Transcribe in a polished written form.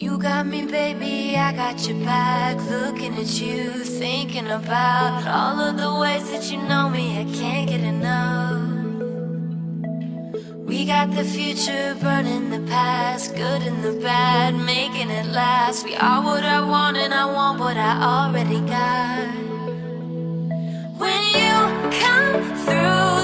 You got me, baby, I got your back. Looking at you, thinking about all of the ways that you know me, I can't get enough. We got the future, burning the past, good and the bad, making it last. We are what I want and I want what I already got. When you come through,